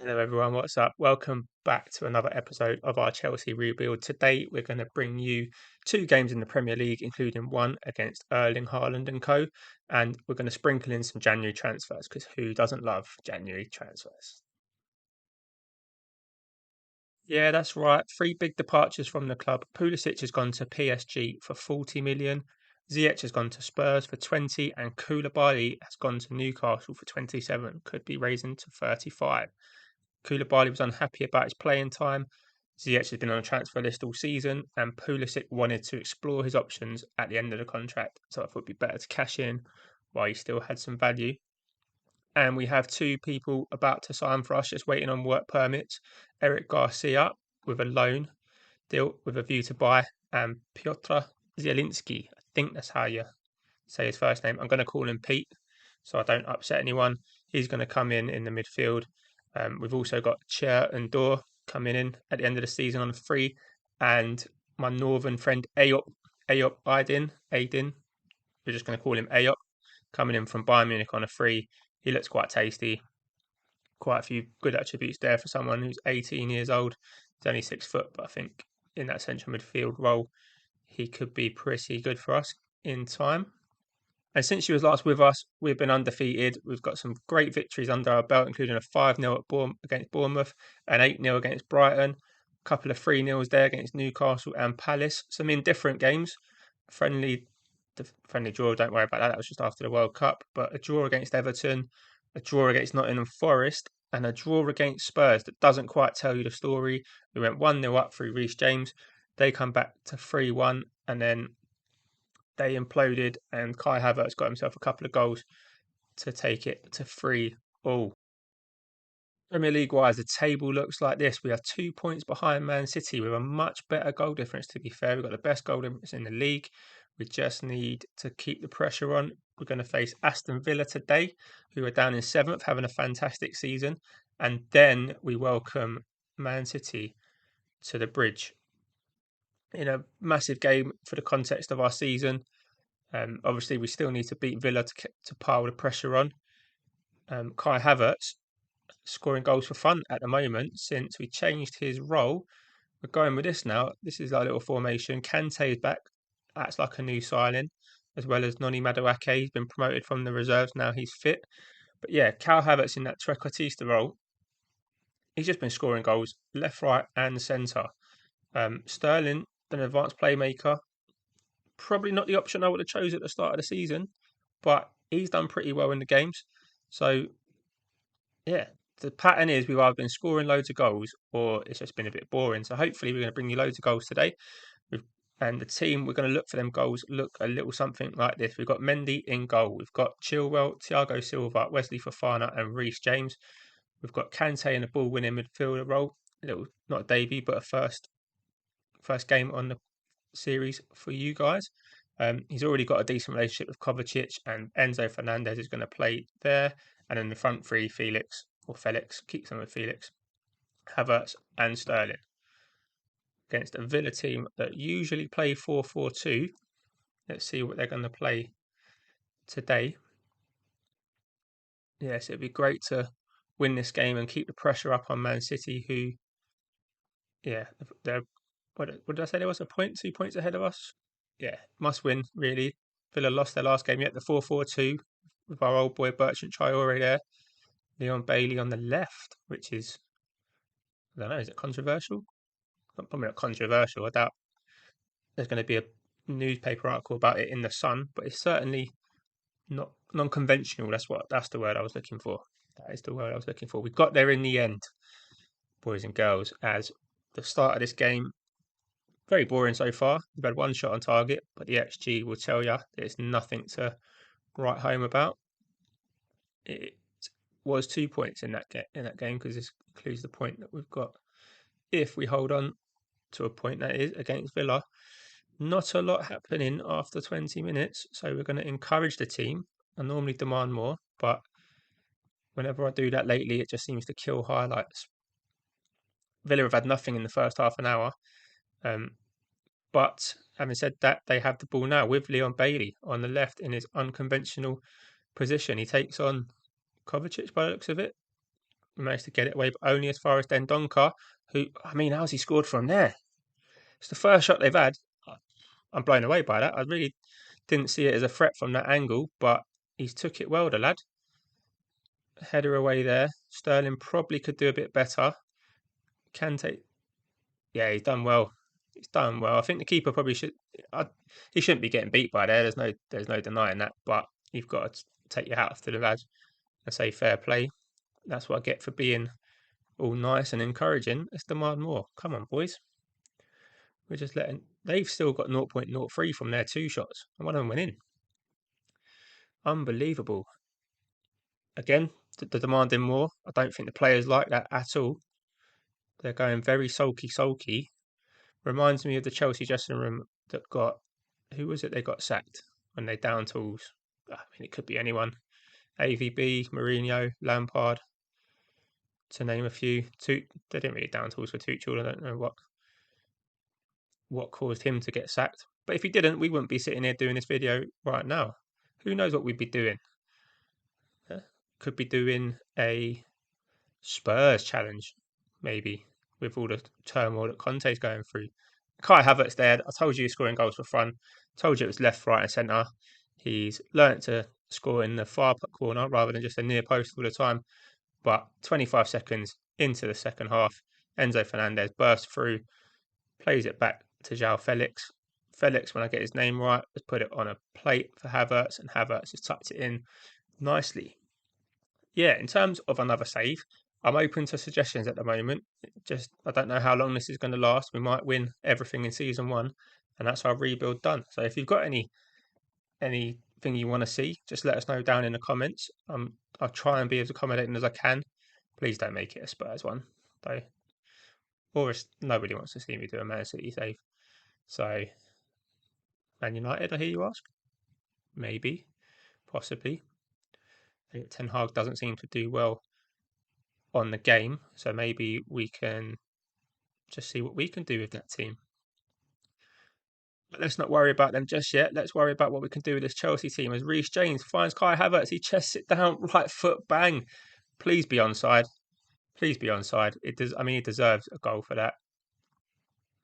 Hello everyone, what's up? Welcome back to another episode of our Chelsea rebuild. Today we're going to bring you two games in the Premier League, including one against Erling Haaland and co. And we're going to sprinkle in some January transfers because who doesn't love January transfers? Yeah, that's right. Three big departures from the club. Pulisic has gone to PSG for 40 million. Ziyech has gone to Spurs for 20, and Koulibaly has gone to Newcastle for 27. Could be raising to 35. Koulibaly was unhappy about his playing time. Ziyech has been on a transfer list all season, and Pulisic wanted to explore his options at the end of the contract. So I thought it'd be better to cash in while he still had some value. And we have two people about to sign for us, just waiting on work permits. Eric Garcia with a loan deal with a view to buy, and Piotr Zielinski. I think that's how you say his first name. I'm going to call him Pete so I don't upset anyone. He's going to come in the midfield. We've also got Chair and Door coming in at the end of the season on a free, and my northern friend Ayop Aydin. We're just going to call him Ayop, coming in from Bayern Munich on a free. He looks quite tasty. Quite a few good attributes there for someone who's 18 years old. He's only 6 foot, but I think in that central midfield role, he could be pretty good for us in time. And since she was last with us, we've been undefeated. We've got some great victories under our belt, including a 5-0 against Bournemouth, an 8-0 against Brighton, a couple of 3-0s there against Newcastle and Palace. Some indifferent games. Friendly, the friendly draw, don't worry about that. That was just after the World Cup. But a draw against Everton, a draw against Nottingham Forest, and a draw against Spurs that doesn't quite tell you the story. We went 1-0 up through Reece James. They come back to 3-1, and then they imploded, and Kai Havertz got himself a couple of goals to take it to 3-all. Premier League wise, the table looks like this. We are 2 points behind Man City with a much better goal difference, to be fair. We've got the best goal difference in the league. We just need to keep the pressure on. We're going to face Aston Villa today, who are down in 7th, having a fantastic season. And then we welcome Man City to the bridge in a massive game for the context of our season. Obviously, we still need to beat Villa to pile the pressure on. Kai Havertz scoring goals for fun at the moment since we changed his role. We're going with this now. This is our little formation. Kante is back. That's like a new signing, as well as Noni Madueke. He's been promoted from the reserves. Now he's fit. But yeah, Kai Havertz in that trequartista role. He's just been scoring goals left, right, and centre. Sterling, an advanced playmaker, probably not the option I would have chose at the start of the season, but he's done pretty well in the games. So yeah, the pattern is we've either been scoring loads of goals or it's just been a bit boring. So hopefully we're going to bring you loads of goals today. And the team, we're going to look for them goals, look a little something like this. We've got Mendy in goal. We've got Chilwell, Thiago Silva, Wesley Fofana and Reece James. We've got Kante in the ball-winning midfielder role. A little, not a debut, but a first game on the series for you guys. He's already got a decent relationship with Kovacic, and Enzo Fernandez is going to play there. And in the front three, Felix, keep them with Felix, Havertz, and Sterling. Against a Villa team that usually play 4-4-2. Let's see what they're going to play today. Yes, it'd be great to win this game and keep the pressure up on Man City, who, yeah, they're, what did I say? There was a point, 2 points ahead of us. Yeah, must win, really. Villa lost their last game yet, the 4-4-2 with our old boy Bertrand Traore there. Leon Bailey on the left, which is, I don't know, is it controversial? Probably not controversial. I doubt there's going to be a newspaper article about it in the Sun, but it's certainly not non-conventional. That's the word I was looking for. That is the word I was looking for. We got there in the end, boys and girls. As the start of this game, very boring so far. We've had one shot on target, but the XG will tell you there's nothing to write home about. It was 2 points in that game because this includes the point that we've got if we hold on to a point, that is against Villa. Not a lot happening after 20 minutes, so we're going to encourage the team. I normally demand more, but whenever I do that lately, it just seems to kill highlights. Villa have had nothing in the first half an hour, but having said that, they have the ball now with Leon Bailey on the left in his unconventional position. He takes on Kovacic by the looks of it. We managed to get it away, but only as far as Dendonka, who, I mean, how's he scored from there? It's the first shot they've had. I'm blown away by that. I really didn't see it as a threat from that angle, but he's took it well, the lad. Header away there. Sterling probably could do a bit better. Kante, yeah, he's done well. He's done well. I think the keeper probably should. He shouldn't be getting beat by there. There's no denying that. But you've got to take your hat off to the lad and say fair play. That's what I get for being all nice and encouraging. Let's demand more. Come on, boys. We're just letting. They've still got 0.03 from their two shots, and one of them went in. Unbelievable. Again, the demanding more. I don't think the players like that at all. They're going very sulky. Reminds me of the Chelsea dressing room that got, who was it they got sacked when they down tools? I mean, it could be anyone. AVB, Mourinho, Lampard, to name a few. They didn't really down tools for Tuchel. I don't know what caused him to get sacked. But if he didn't, we wouldn't be sitting here doing this video right now. Who knows what we'd be doing? Could be doing a Spurs challenge, maybe, with all the turmoil that Conte's going through. Kai Havertz there. I told you he's scoring goals for fun. Told you it was left, right, and centre. He's learnt to score in the far corner rather than just a near post all the time. But 25 seconds into the second half, Enzo Fernandez bursts through, plays it back to João Felix. Felix, when I get his name right, has put it on a plate for Havertz, and Havertz has tucked it in nicely. Yeah, in terms of another save, I'm open to suggestions at the moment. I don't know how long this is going to last. We might win everything in season one, and that's our rebuild done. So if you've got anything you want to see, just let us know down in the comments. I'll try and be as accommodating as I can. Please don't make it a Spurs one, though. Or nobody wants to see me do a Man City save. So, Man United, I hear you ask? Maybe, possibly. Ten Hag doesn't seem to do well on the game, so maybe we can just see what we can do with that team. But let's not worry about them just yet. Let's worry about what we can do with this Chelsea team. As Reece James finds Kai Havertz, he chests it down, right foot, bang. Please be onside. Please be onside. He deserves a goal for that.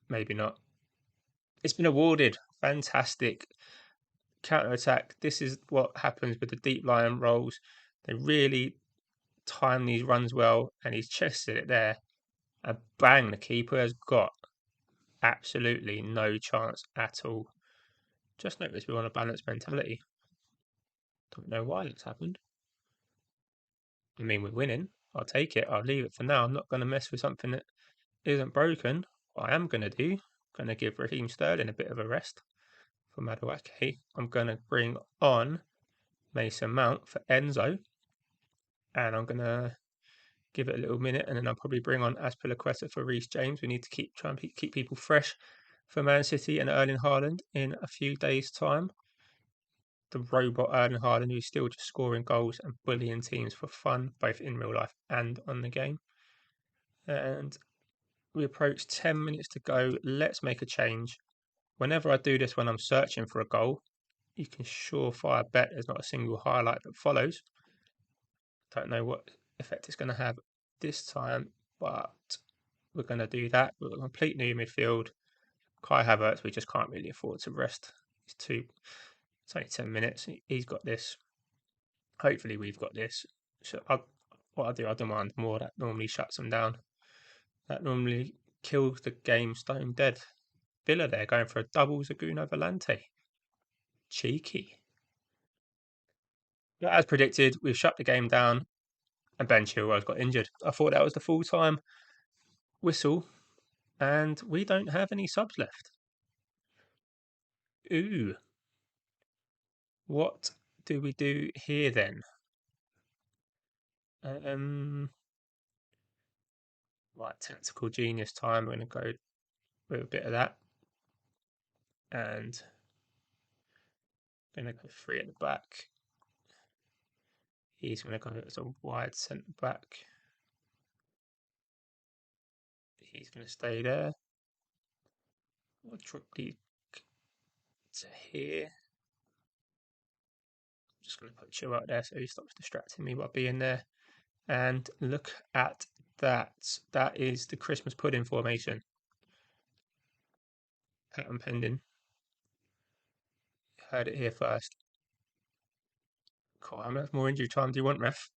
Maybe not. It's been awarded. Fantastic. Counter attack. This is what happens with the deep line rolls. They really time these runs well, and he's chested it there. And bang, the keeper has got absolutely no chance at all. Just noticed we're on a balanced mentality. Don't know why that's happened. I mean, we're winning. I'll take it. I'll leave it for now. I'm not going to mess with something that isn't broken. What I am going to do, I'm going to give Raheem Sterling a bit of a rest for Madueke. I'm going to bring on Mason Mount for Enzo. And I'm going to give it a little minute, and then I'll probably bring on Azpilicueta for Reece James. We need to try and keep people fresh for Man City and Erling Haaland in a few days' time. The robot Erling Haaland, who's still just scoring goals and bullying teams for fun, both in real life and on the game. And we approach 10 minutes to go. Let's make a change. Whenever I do this when I'm searching for a goal, you can surefire bet there's not a single highlight that follows. Don't know what effect it's going to have this time, but we're going to do that. We're a complete new midfield. Kai Havertz, we just can't really afford to rest. It's only 10 minutes. He's got this. Hopefully we've got this. So I demand more. That normally shuts them down. That normally kills the game stone dead. Villa there going for a double Zaguno Volante. Cheeky. But as predicted, we've shut the game down and Ben Chilwell's got injured. I thought that was the full-time whistle, and we don't have any subs left. Ooh. What do we do here then? Right, tactical genius time. We're going to go with a bit of that. And going to go three at the back. He's going to go as a wide centre back. He's going to stay there. I'll drop these to here. I'm just going to put Chill out there so he stops distracting me by being there. And look at that. That is the Christmas pudding formation. Pattern pending. Heard it here first. Cool. How much more injury time do you want, ref?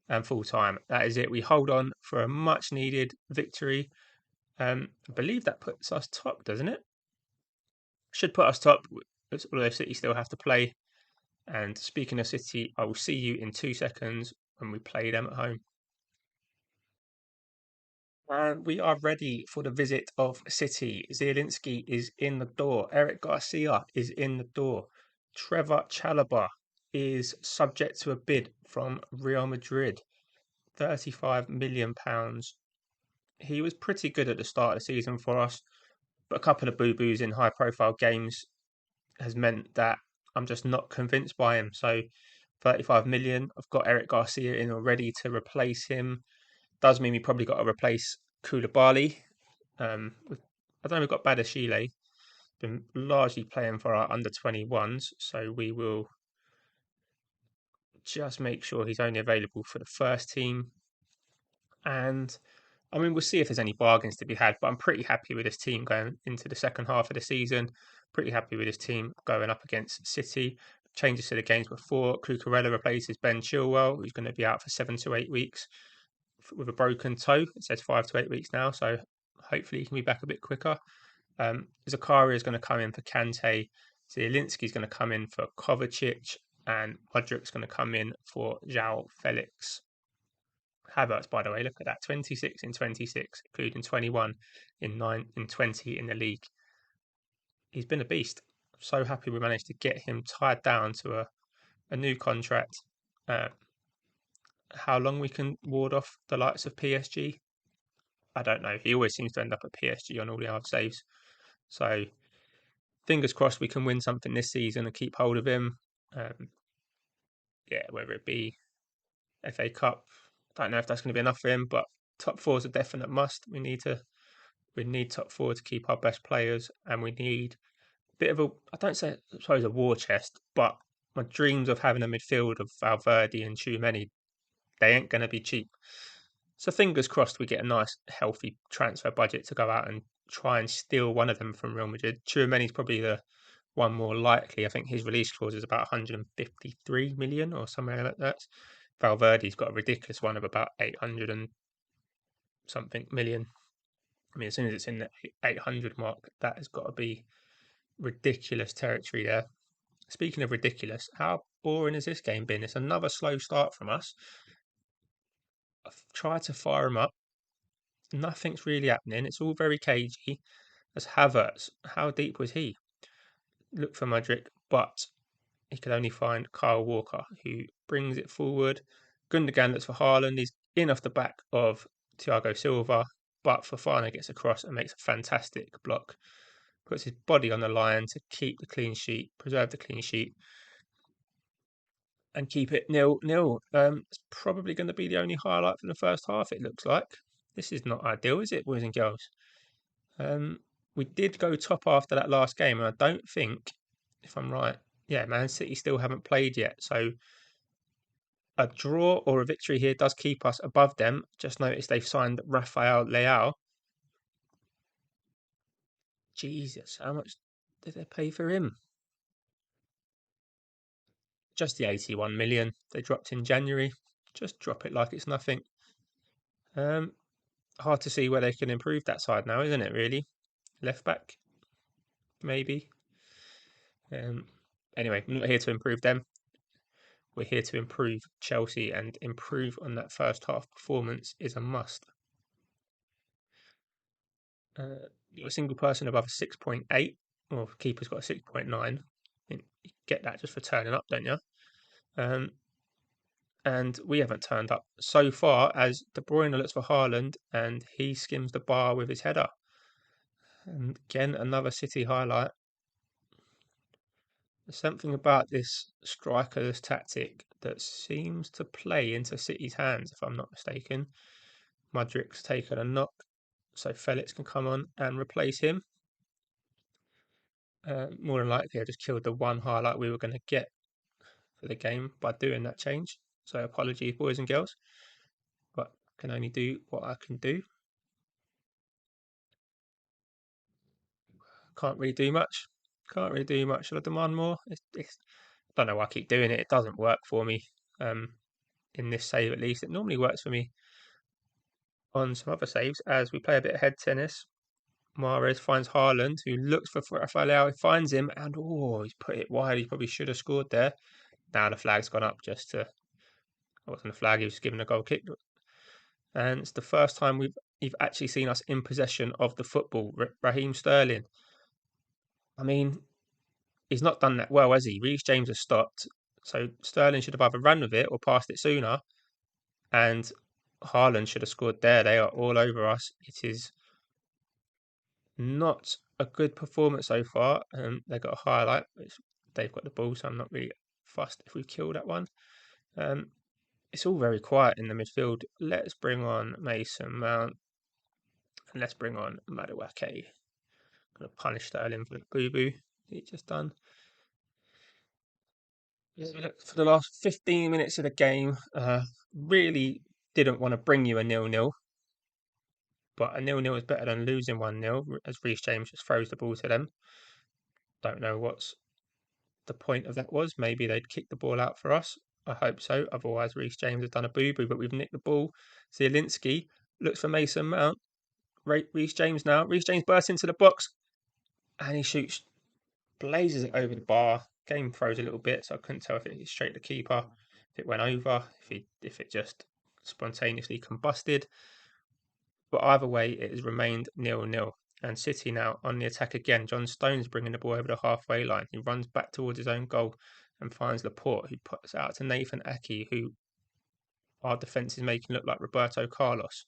And full time. That is it. We hold on for a much needed victory. I believe that puts us top, doesn't it? Should put us top. Although City still have to play. And speaking of City, I will see you in 2 seconds when we play them at home. And we are ready for the visit of City. Zielinski is in the door. Eric Garcia is in the door. Trevor Chalobah is subject to a bid from Real Madrid. £35 million. He was pretty good at the start of the season for us, but a couple of boo-boos in high-profile games has meant that I'm just not convinced by him. So 35 million. I've got Eric Garcia in already to replace him. Does mean we probably got to replace Koulibaly. I don't know, we've got Badashile, been largely playing for our under 21s, so we will just make sure he's only available for the first team. And I mean, we'll see if there's any bargains to be had, but I'm pretty happy with this team going into the second half of the season. Pretty happy with this team going up against City. Changes to the games before. Cucurella replaces Ben Chilwell, who's going to be out for 7 to 8 weeks with a broken toe. It says 5 to 8 weeks now, so hopefully he can be back a bit quicker. Zakaria is going to come in for Kante. Zielinski is going to come in for Kovacic, and Modric's going to come in for João Felix. Havertz, by the way, look at that, 26 in 26, including 21 in 20 in the league. He's been a beast. So happy we managed to get him tied down to a new contract. Uh, how long we can ward off the likes of PSG, I don't know. He always seems to end up at PSG on all the other saves. So fingers crossed we can win something this season and keep hold of him. Um, yeah, whether it be FA Cup, don't know if that's going to be enough for him, but top four is a definite must. We need top four to keep our best players, and we need a bit of a, I don't say, I suppose, a war chest, but my dreams of having a midfield of Valverde and Tchouameni, they ain't going to be cheap. So fingers crossed we get a nice, healthy transfer budget to go out and try and steal one of them from Real Madrid. Tchouameni's probably the one more likely. I think his release clause is about 153 million or somewhere like that. Valverde's got a ridiculous one of about 800 and something million. I mean, as soon as it's in the 800 mark, that has got to be ridiculous territory there. Speaking of ridiculous, how boring has this game been? It's another slow start from us. I've tried to fire him up. Nothing's really happening. It's all very cagey. As Havertz, how deep was he? Look for Mudryk, but he could only find Kyle Walker, who brings it forward. Gundogan looks for Haaland. He's in off the back of Thiago Silva, but Fofana gets across and makes a fantastic block. Puts his body on the line to keep the clean sheet, preserve the clean sheet, and keep it 0-0. It's probably going to be the only highlight from the first half, it looks like. This is not ideal, is it, boys and girls? Um, we did go top after that last game, and I don't think, if I'm right, yeah, Man City still haven't played yet. So a draw or a victory here does keep us above them. Just noticed they've signed Rafael Leao. Jesus, how much did they pay for him? Just the 81 million they dropped in January. Just drop it like it's nothing. Um, Hard to see where they can improve that side now, isn't it? Really, left back, maybe. Um, anyway, I'm not here to improve them. We're here to improve Chelsea, and improve on that first half performance is a must. You're a single person above a 6.8, or keeper's got a 6.9. You get that just for turning up, don't you? Um, and we haven't turned up so far as De Bruyne looks for Haaland and he skims the bar with his header. And again, another City highlight. There's something about this strikerless tactic that seems to play into City's hands, if I'm not mistaken. Mudryk's taken a knock, so Felix can come on and replace him. More than likely, I just killed the one highlight we were going to get for the game by doing that change. So apologies, boys and girls. Can only do what I can do. Can't really do much. Can't really do much. Shall I demand more? I don't know why I keep doing it. It doesn't work for me. In this save at least, it normally works for me on some other saves. As we play a bit of head tennis, Mahrez finds Haaland, who looks for Rafael. He finds him, and he's put it wide. He probably should have scored there. Now the flag's gone up just to. It wasn't a flag. He was given a goal kick, and it's the first time you've actually seen us in possession of the football. Raheem Sterling. I mean, he's not done that well, has he? Reece James has stopped, so Sterling should have either run with it or passed it sooner, and Haaland should have scored there. They are all over us. It is not a good performance so far. They got a highlight, which they've got the ball, so I'm not really fussed if we kill that one. It's all very quiet in the midfield. Let's bring on Mason Mount and let's bring on Madueke. Gonna punish Sterling for the boo-boo he just done. For the last 15 minutes of the game, really didn't want to bring you a 0-0, but a 0-0 is better than losing 1-0, as Reece James just throws the ball to them. Don't know what's the point of that was. Maybe they'd kick the ball out for us. I hope so. Otherwise, Reece James has done a boo-boo, but we've nicked the ball. Zielinski looks for Mason Mount. Reece James now. Reece James bursts into the box and he shoots, blazes it over the bar. Game froze a little bit, so I couldn't tell if it hit straight to the keeper, if it went over, if it just spontaneously combusted. But either way, it has remained 0-0. And City now on the attack again. John Stones bringing the ball over the halfway line. He runs back towards his own goal and finds Laporte, who puts it out to Nathan Ake, who our defence is making look like Roberto Carlos.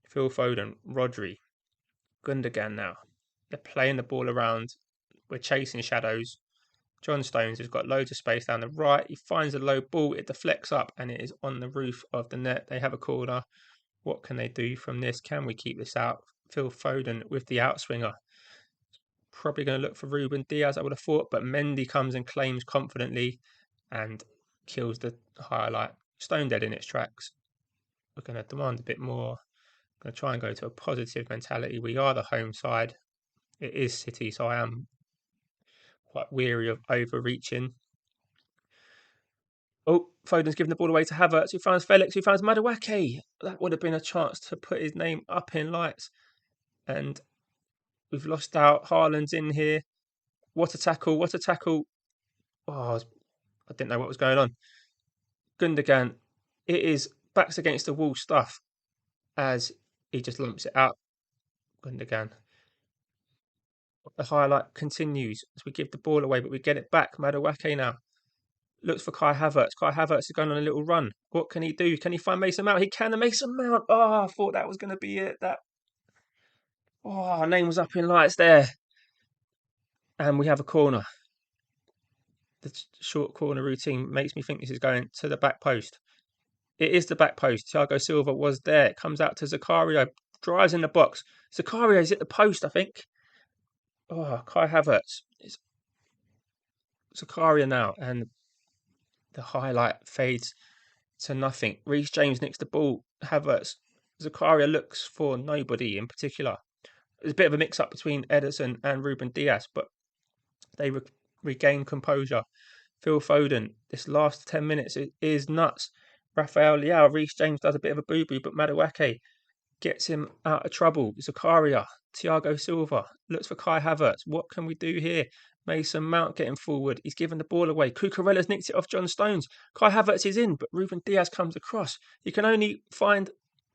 Phil Foden, Rodri, Gundogan now. They're playing the ball around. We're chasing shadows. John Stones has got loads of space down the right. He finds a low ball. It deflects up and it is on the roof of the net. They have a corner. What can they do from this? Can we keep this out? Phil Foden with the outswinger. Probably going to look for Ruben Diaz, I would have thought, but Mendy comes and claims confidently and kills the highlight. Stone dead in its tracks. We're going to demand a bit more. Going to try and go to a positive mentality. We are the home side. It is City, so I am quite weary of overreaching. Oh, Foden's given the ball away to Havertz, who finds Felix, who finds Madueke. That would have been a chance to put his name up in lights. And we've lost out. Haaland's in here. What a tackle, what a tackle. Oh, I didn't know what was going on. Gundogan, it is backs against the wall stuff as he just lumps it out. Gundogan. The highlight continues as we give the ball away, but we get it back. Madueke now looks for Kai Havertz. Kai Havertz is going on a little run. What can he do? Can he find Mason Mount? He can. And Mason Mount. Oh, I thought that was going to be it. Our name was up in lights there. And we have a corner. The short corner routine makes me think this is going to the back post. It is the back post. Thiago Silva was there. It comes out to Zakaria. Drives in the box. Zakaria is at the post, I think. Oh, Kai Havertz. It's Zakaria now. And the highlight fades to nothing. Reece James nicks the ball. Havertz. Zakaria looks for nobody in particular. There's a bit of a mix-up between Ederson and Ruben Diaz, but they regain composure. Phil Foden, this last 10 minutes is nuts. Rafael Leao, Reece James does a bit of a boo-boo, but Madueke gets him out of trouble. Zakaria, Thiago Silva looks for Kai Havertz. What can we do here? Mason Mount getting forward. He's given the ball away. Cucurella's nicked it off John Stones. Kai Havertz is in, but Ruben Diaz comes across. He can only find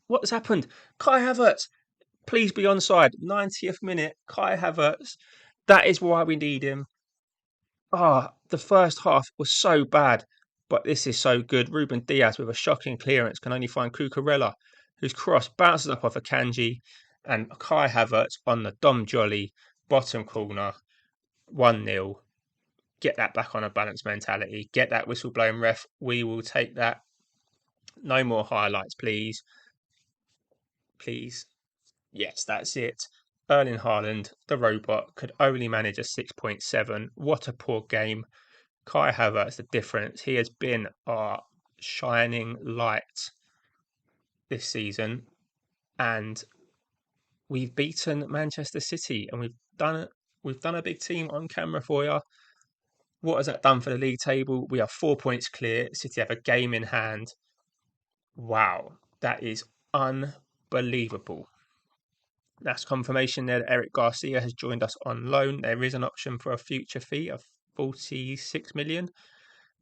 what's happened. Kai Havertz, please be onside. 90th minute, Kai Havertz. That is why we need him. The first half was so bad, but this is so good. Ruben Diaz with a shocking clearance can only find Cucurella, whose cross bounces up off a Kanji, and Kai Havertz on the Dom Jolly bottom corner, 1-0. Get that back on a balanced mentality. Get that whistle blown, ref. We will take that. No more highlights, please. Please. Yes, that's it. Erling Haaland, the robot, could only manage a 6.7. What a poor game. Kai Havertz, the difference. He has been our shining light this season, and we've beaten Manchester City, and we've done a big team on camera for you. What has that done for the league table? We are 4 points clear. City have a game in hand. Wow, that is unbelievable. That's confirmation there that Eric Garcia has joined us on loan. There is an option for a future fee of 46 million.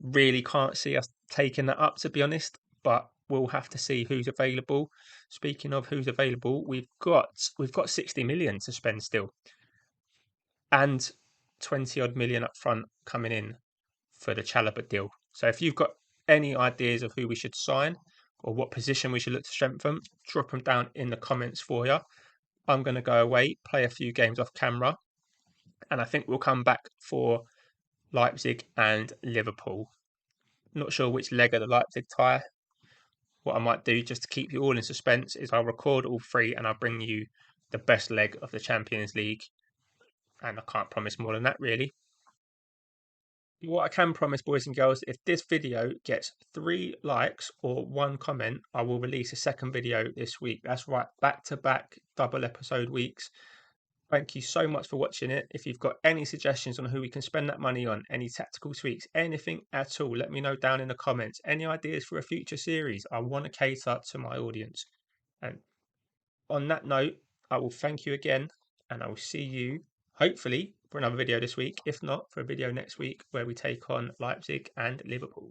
Really can't see us taking that up, to be honest, but we'll have to see who's available. Speaking of who's available, we've got 60 million to spend still, and 20 odd million up front coming in for the Chalobah deal. So if you've got any ideas of who we should sign or what position we should look to strengthen, drop them down in the comments for you. I'm going to go away, play a few games off camera, and I think we'll come back for Leipzig and Liverpool. Not sure which leg of the Leipzig tie. What I might do, just to keep you all in suspense, is I'll record all three and I'll bring you the best leg of the Champions League. And I can't promise more than that, really. What I can promise, boys and girls, if this video gets 3 likes or 1 comment, I will release a second video this week. That's right, back-to-back double episode weeks. Thank you so much for watching it. If you've got any suggestions on who we can spend that money on, any tactical tweaks, anything at all, let me know down in the comments. Any ideas for a future series? I want to cater to my audience. And on that note, I will thank you again, and I will see you hopefully for another video this week. If not, for a video next week where we take on Leipzig and Liverpool.